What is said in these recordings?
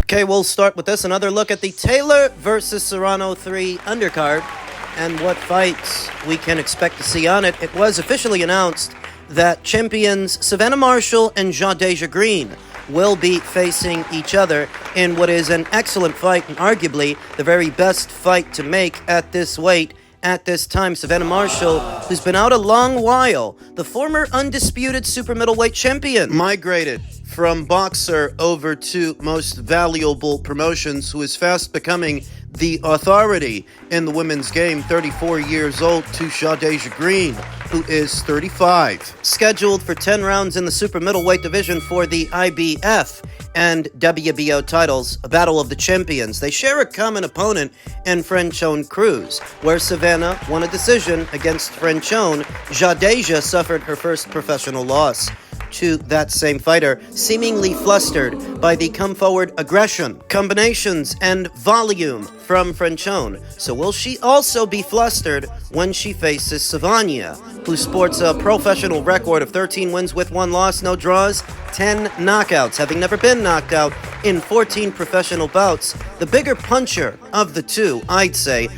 Okay, we'll start with this. Another look at the Taylor versus Serrano 3 undercard and what fights we can expect to see on it. It was officially announced that champions Savannah Marshall and Greene will be facing each other in what is an excellent fight and arguably the very best fight to make at this weight. At this time, Savannah Marshall, who's been out a long while, the former undisputed super middleweight champion, migrated from boxer over to most valuable promotions, who is fast becoming the authority in the women's game, 34 years old, to Greene, who is 35. Scheduled for 10 rounds in the super middleweight division for the IBF and WBO titles, a battle of the champions. They share a common opponent in Franchone Cruz, where Savannah won a decision against Franchone. Jadeja suffered her first professional loss to that same fighter, seemingly flustered by the come-forward aggression, combinations, and volume from Franchone. So will she also be flustered when she faces Savannah, who sports a professional record of 13 wins with 1 loss, no draws, 10 knockouts, having never been knocked out in 14 professional bouts. The bigger puncher of the two, I'd say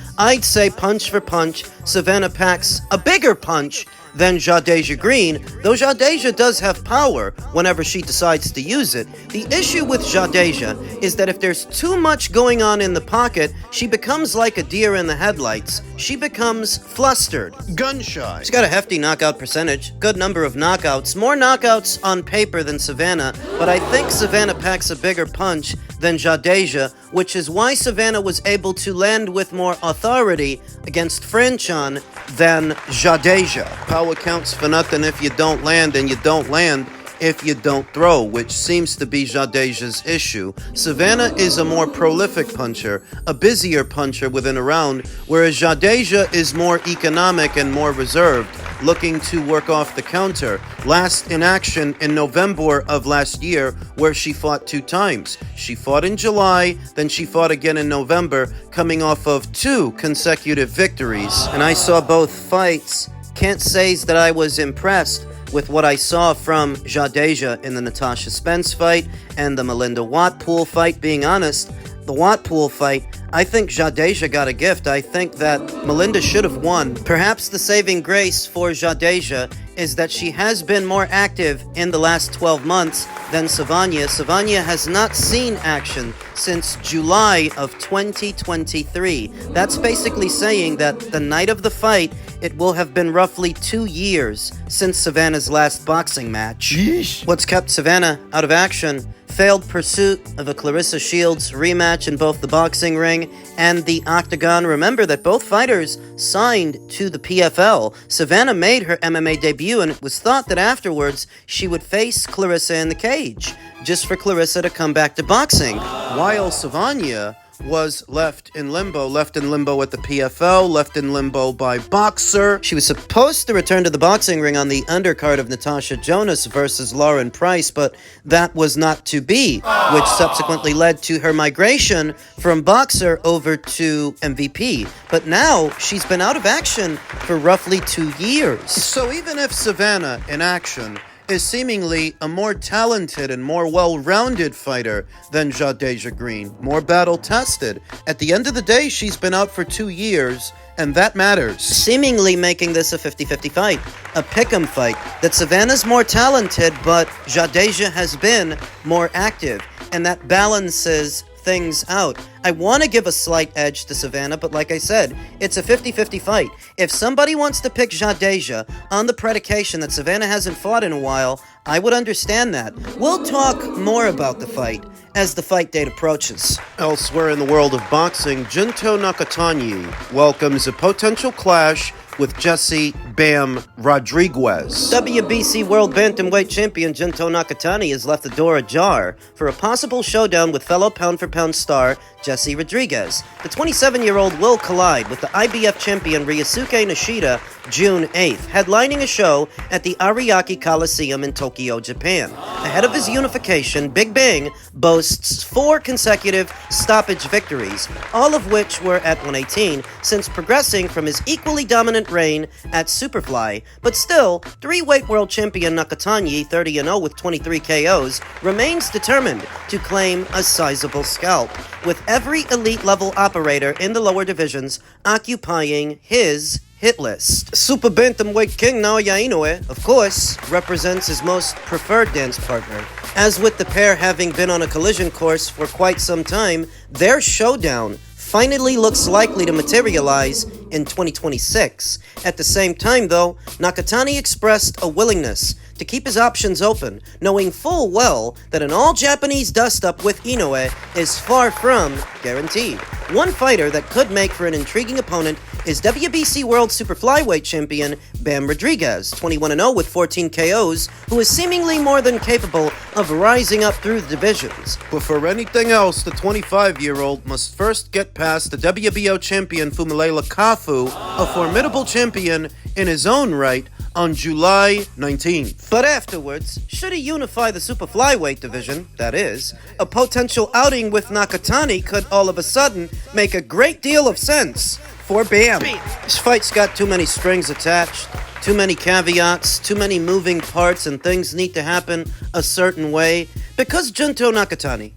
punch for punch, Savannah packs a bigger punch than Greene, though Jadeja does have power whenever she decides to use it. The issue with Jadeja is that if there's too much going on in the pocket, she becomes like a deer in the headlights. She becomes flustered, gun-shy. She's got a hefty knockout percentage, good number of knockouts, more knockouts on paper than Savannah, but I think Savannah packs a bigger punch than Jadeja, which is why Savannah was able to land with more authority against Franchon than Jadeja. Power counts for nothing if you don't land, and you don't land if you don't throw, which seems to be Jadeja's issue. Savannah is a more prolific puncher, a busier puncher within a round, whereas Jadeja is more economic and more reserved, looking to work off the counter. Last in action in November of last year, where she fought 2 times. She fought in July, then she fought again in November, coming off of 2 consecutive victories. And I saw both fights. Can't say that I was impressed with what I saw from Jadeja in the Natasha Spence fight and the Melinda Watpool fight. Being honest, the Watpool fight, I think Jadeja got a gift. I think that Melinda should have won. Perhaps the saving grace for Jadeja is that she has been more active in the last 12 months than Savannah. Savannah has not seen action since July of 2023. That's basically saying that the night of the fight, it will have been roughly 2 years since Savannah's last boxing match. Yeesh. What's kept Savannah out of action? Failed pursuit of a Clarissa Shields rematch in both the boxing ring and the octagon. Remember that both fighters signed to the PFL. Savannah made her MMA debut, and it was thought that afterwards she would face Clarissa in the cage, just for Clarissa to come back to boxing. While Savannah was left in limbo at the PFL, left in limbo by Boxer. She was supposed to return to the boxing ring on the undercard of Natasha Jonas versus Lauren Price, but that was not to be, which subsequently led to her migration from Boxer over to MVP. But now she's been out of action for roughly 2 years. So even if Savannah in action is seemingly a more talented and more well-rounded fighter than Greene, more battle-tested, at the end of the day, she's been out for 2 years, and that matters. Seemingly making this a 50-50 fight, a pick'em fight, that Savannah's more talented, but Jadeja has been more active, and that balances things out. I want to give a slight edge to Savannah, but like I said, it's a 50-50 fight. If somebody wants to pick Jadeja on the predication that Savannah hasn't fought in a while, I would understand that. We'll talk more about the fight as the fight date approaches. Elsewhere in the world of boxing, Junto Nakatani welcomes a potential clash with Jesse Bam Rodriguez. WBC World Bantamweight Champion Junto Nakatani has left the door ajar for a possible showdown with fellow pound-for-pound star Jesse Rodriguez. The 27-year-old will collide with the IBF champion Ryosuke Nishida June 8th, headlining a show at the Ariake Coliseum in Tokyo, Japan. Ahead of his unification, Big Bang boasts 4 consecutive stoppage victories, all of which were at 118, since progressing from his equally dominant reign at Superfly. But still, 3-weight world champion Nakatani, 30-0 with 23 KOs, remains determined to claim a sizable scalp, with every elite-level operator in the lower divisions occupying his hit list. Super Bantamweight King Naoya Inoue, of course, represents his most preferred dance partner. As with the pair having been on a collision course for quite some time, their showdown finally looks likely to materialize in 2026. At the same time, though, Nakatani expressed a willingness to keep his options open, knowing full well that an all-Japanese dust-up with Inoue is far from guaranteed. One fighter that could make for an intriguing opponent is WBC World Super Flyweight Champion Bam Rodriguez, 21-0 with 14 KOs, who is seemingly more than capable of rising up through the divisions. But for anything else, the 25-year-old must first get past the WBO champion Fumilela Kafu, a formidable champion in his own right, on July 19th. But afterwards, should he unify the super flyweight division, that is, a potential outing with Nakatani could all of a sudden make a great deal of sense for Bam. This fight's got too many strings attached, too many caveats, too many moving parts, and things need to happen a certain way. Because Junto Nakatani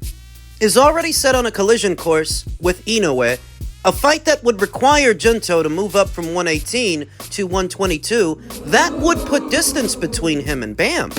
is already set on a collision course with Inoue, a fight that would require Junto to move up from 118 to 122, that would put distance between him and Bam.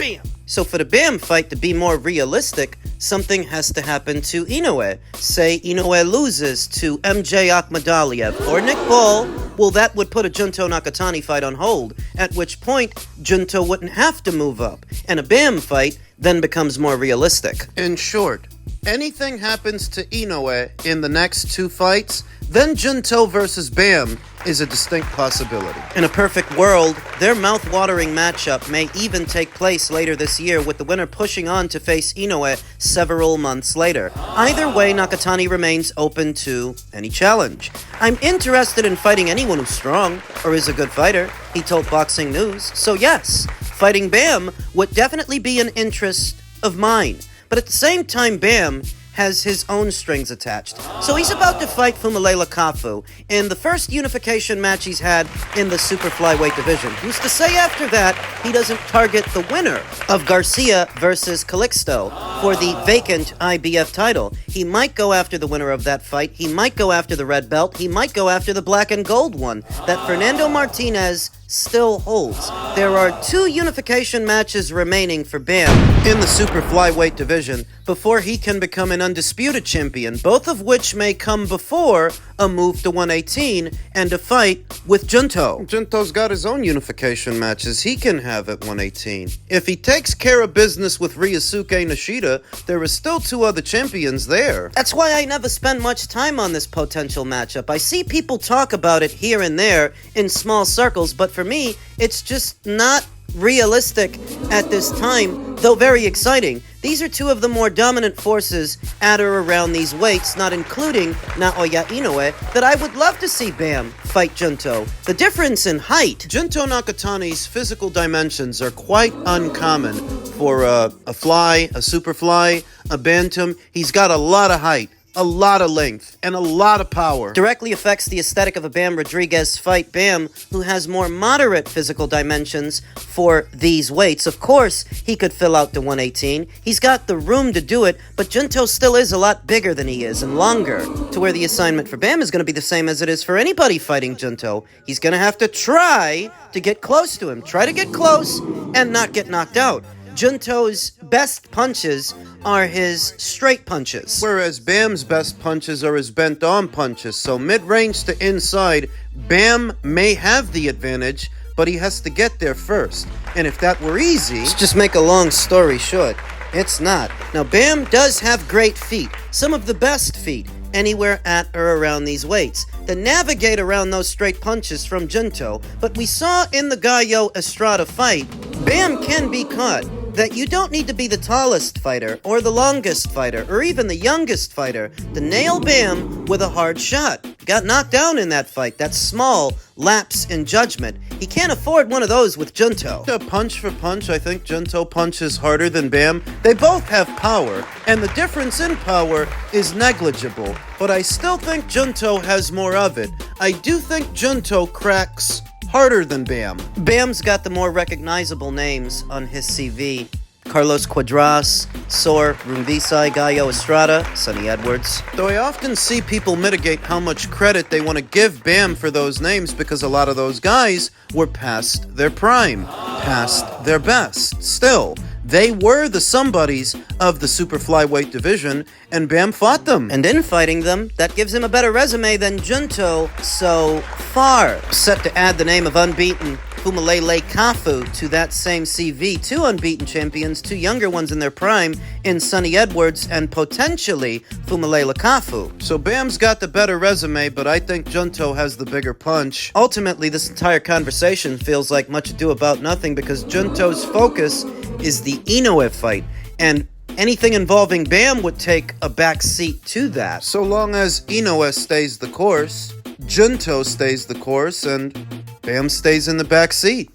So for the Bam fight to be more realistic, something has to happen to Inoue. Say Inoue loses to MJ Akhmadaliev or Nick Paul, well, that would put a Junto Nakatani fight on hold, at which point Junto wouldn't have to move up, and a Bam fight then becomes more realistic. In short, anything happens to Inoue in the next 2 fights, then Junto versus Bam is a distinct possibility. In a perfect world, their mouth-watering matchup may even take place later this year, with the winner pushing on to face Inoue several months later. Either way, Nakatani remains open to any challenge. I'm interested in fighting anyone who's strong or is a good fighter, he told Boxing News. So yes, fighting Bam would definitely be an interest of mine. But at the same time, Bam has his own strings attached. So he's about to fight Fumilela Kafu in the first unification match he's had in the super flyweight division. Who's to say after that he doesn't target the winner of Garcia versus Calixto for the vacant IBF title? He might go after the winner of that fight. He might go after the red belt. He might go after the black and gold one that Fernando Martinez still holds. There are 2 unification matches remaining for Bam in the super flyweight division before he can become an undisputed champion, both of which may come before a move to 118 and a fight with Junto. Junto's got his own unification matches he can have at 118. If he takes care of business with Ryosuke Nishida, there are still 2 other champions there. That's why I never spend much time on this potential matchup. I see people talk about it here and there in small circles, but for me, it's just not realistic at this time, though very exciting. These are 2 of the more dominant forces at or around these weights, not including Naoya Inoue, that I would love to see Bam fight Junto. The difference in height. Junto Nakatani's physical dimensions are quite uncommon for a fly, a super fly, a bantam. He's got a lot of height, a lot of length, and a lot of power. Directly affects the aesthetic of a Bam Rodriguez fight. Bam, who has more moderate physical dimensions for these weights. Of course, he could fill out the 118. He's got the room to do it, but Junto still is a lot bigger than he is and longer, to where the assignment for Bam is going to be the same as it is for anybody fighting Junto. He's going to have to try to get close to him. Try to get close and not get knocked out. Junto's best punches are his straight punches, whereas Bam's best punches are his bent-arm punches. So mid-range to inside, Bam may have the advantage, but he has to get there first. And if that were easy... Let's just make a long story short. It's not. Now, Bam does have great feet, some of the best feet anywhere at or around these weights that navigate around those straight punches from Junto, but we saw in the Gallo Estrada fight, Bam can be caught. That you don't need to be the tallest fighter, or the longest fighter, or even the youngest fighter to nail Bam with a hard shot. Got knocked down in that fight, that small lapse in judgment. He can't afford one of those with Junto. Punch for punch, I think Junto punches harder than Bam. They both have power, and the difference in power is negligible, but I still think Junto has more of it. I do think Junto cracks harder than Bam. Bam's got the more recognizable names on his CV. Carlos Cuadras, Sor, Rumbisai, Gallo Estrada, Sonny Edwards. Though I often see people mitigate how much credit they want to give Bam for those names because a lot of those guys were past their prime, past their best. Still, they were the somebodies of the super flyweight division, and Bam fought them. And in fighting them, that gives him a better resume than Junto so far. Set to add the name of unbeaten Fumalele Kafu to that same CV. Two unbeaten champions, two younger ones in their prime in Sonny Edwards and potentially Fumalele Kafu. So Bam's got the better resume, but I think Junto has the bigger punch. Ultimately, this entire conversation feels like much ado about nothing because Junto's focus is the Inoue fight, and anything involving Bam would take a back seat to that. So long as Inoue stays the course, Junto stays the course, and Bam stays in the back seat.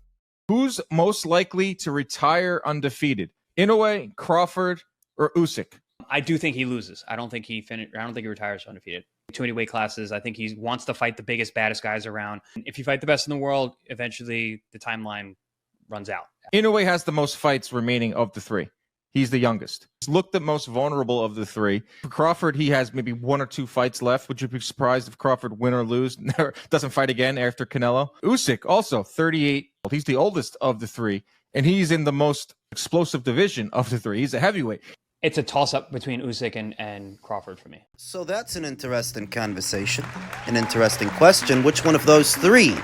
Who's most likely to retire undefeated? Inoue, Crawford, or Usyk? I do think he loses. I don't think he retires undefeated. Too many weight classes. I think he wants to fight the biggest, baddest guys around. If you fight the best in the world, eventually the timeline runs out. Inoue has the most fights remaining of the three. He's the youngest. He's looked the most vulnerable of the three. For Crawford, he has maybe 1 or 2 fights left. Would you be surprised if Crawford win or lose, doesn't fight again after Canelo? Usyk, also 38. He's the oldest of the three, and he's in the most explosive division of the three. He's a heavyweight. It's a toss-up between Usyk and Crawford for me. So that's an interesting conversation, an interesting question. Which one of those three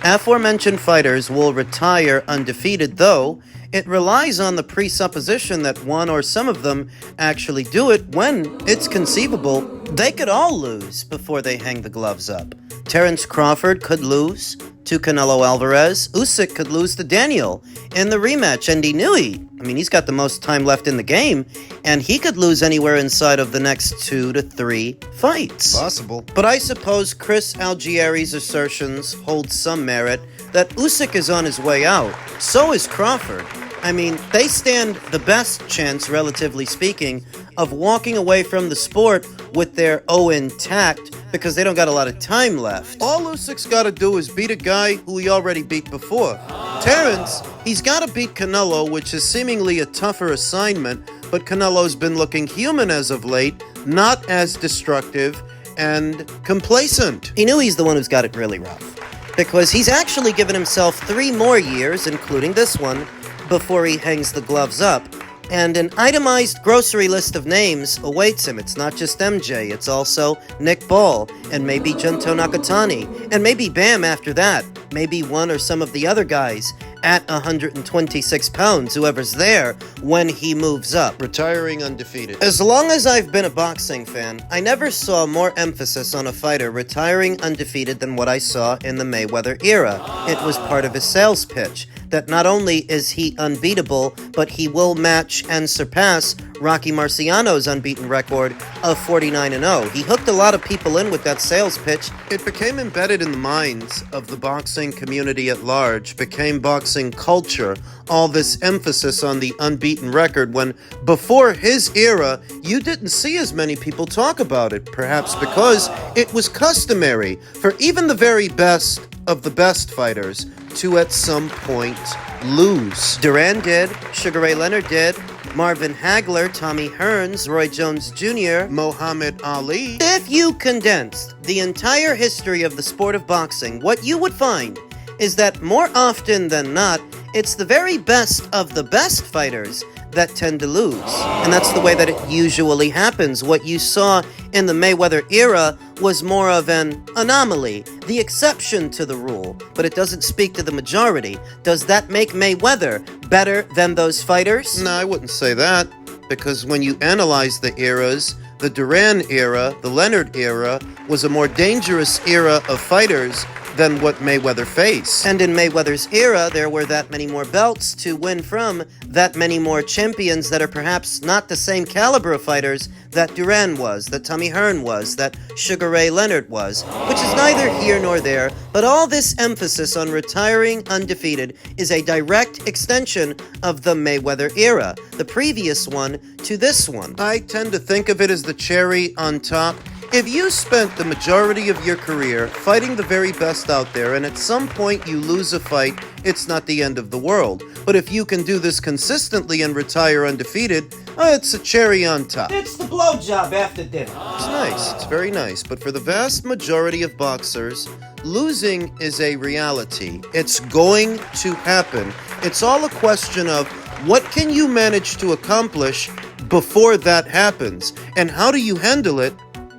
aforementioned fighters will retire undefeated, though it relies on the presupposition that one or some of them actually do it when it's conceivable they could all lose before they hang the gloves up. Terence Crawford could lose to Canelo Alvarez. Usyk could lose to Daniel in the rematch. And Inoue, he's got the most time left in the game, and he could lose anywhere inside of the next 2 to 3 fights. Possible. But I suppose Chris Algieri's assertions hold some merit that Usyk is on his way out. So is Crawford. They stand the best chance, relatively speaking, of walking away from the sport with their O intact because they don't got a lot of time left. All Usyk's got to do is beat a guy who he already beat before. Terence, he's got to beat Canelo, which is seemingly a tougher assignment, but Canelo's been looking human as of late, not as destructive and complacent. Inoue's the one who's got it really rough because he's actually given himself 3 more years, including this one, before he hangs the gloves up. And an itemized grocery list of names awaits him. It's not just MJ, it's also Nick Ball, and maybe Junto Nakatani, and maybe Bam after that, maybe one or some of the other guys at 126 pounds, whoever's there when he moves up. Retiring undefeated. As long as I've been a boxing fan, I never saw more emphasis on a fighter retiring undefeated than what I saw in the Mayweather era. It was part of his sales pitch, that not only is he unbeatable, but he will match and surpass Rocky Marciano's unbeaten record of 49-0. He hooked a lot of people in with that sales pitch. It became embedded in the minds of the boxing community at large, became boxing culture, all this emphasis on the unbeaten record when before his era, you didn't see as many people talk about it, perhaps because it was customary for even the very best of the best fighters to at some point lose. Duran did, Sugar Ray Leonard did, Marvin Hagler, Tommy Hearns, Roy Jones Jr., Muhammad Ali. If you condensed the entire history of the sport of boxing, what you would find is that more often than not, it's the very best of the best fighters that tend to lose. And that's the way that it usually happens. What you saw in the Mayweather era was more of an anomaly, the exception to the rule, but it doesn't speak to the majority. Does that make Mayweather better than those fighters? No, I wouldn't say that, because when you analyze the eras, the Duran era, the Leonard era, was a more dangerous era of fighters than what Mayweather faced. And in Mayweather's era, there were that many more belts to win from, that many more champions that are perhaps not the same caliber of fighters that Duran was, that Tommy Hearn was, that Sugar Ray Leonard was, which is neither here nor there, but all this emphasis on retiring undefeated is a direct extension of the Mayweather era, the previous one to this one. I tend to think of it as the cherry on top. If you spent the majority of your career fighting the very best out there, and at some point you lose a fight, it's not the end of the world. But if you can do this consistently and retire undefeated, it's a cherry on top. It's the blowjob after dinner. It's nice, it's very nice, but for the vast majority of boxers, losing is a reality. It's going to happen. It's all a question of what can you manage to accomplish before that happens, and how do you handle it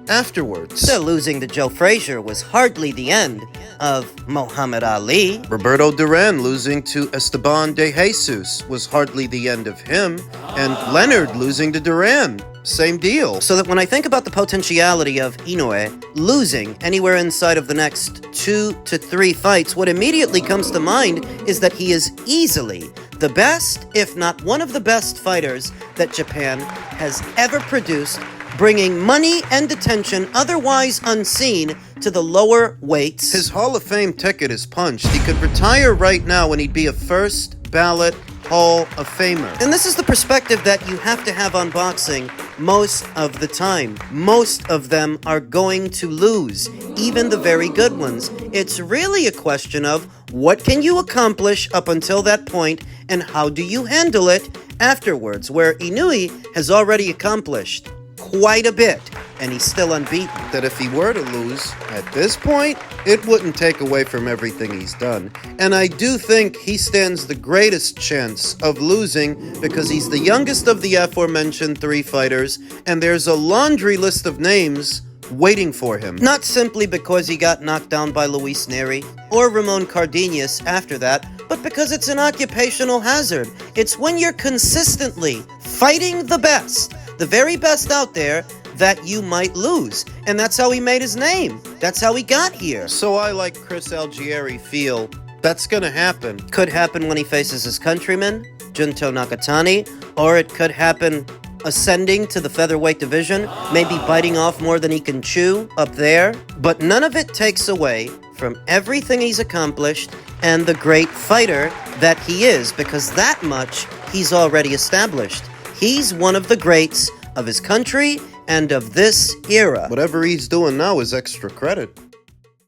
afterwards. So losing to Joe Frazier was hardly the end of Muhammad Ali. Roberto Duran losing to Esteban de Jesus was hardly the end of him, and Leonard losing to Duran, same deal. So that when I think about the potentiality of Inoue losing anywhere inside of the next 2 to 3 fights, what immediately comes to mind is that he is easily the best, if not one of the best fighters that Japan has ever produced, bringing money and attention otherwise unseen to the lower weights. His Hall of Fame ticket is punched. He could retire right now and he'd be a first ballot Hall of Famer. And this is the perspective that you have to have on boxing most of the time. Most of them are going to lose, even the very good ones. It's really a question of what can you accomplish up until that point and how do you handle it afterwards, where Inoue has already accomplished quite a bit, and he's still unbeaten. That if he were to lose at this point, it wouldn't take away from everything he's done. And I do think he stands the greatest chance of losing because he's the youngest of the aforementioned 3 fighters, and there's a laundry list of names waiting for him. Not simply because he got knocked down by Luis Neri or Ramon Cardenas after that, but because it's an occupational hazard. It's when you're consistently fighting the best, the very best out there, that you might lose. And that's how he made his name. That's how he got here. So I, like Chris Algieri, feel that's gonna happen. Could happen when he faces his countryman, Junto Nakatani, or it could happen ascending to the featherweight division, maybe biting off more than he can chew up there. But none of it takes away from everything he's accomplished and the great fighter that he is, because that much he's already established. He's one of the greats of his country and of this era. Whatever he's doing now is extra credit.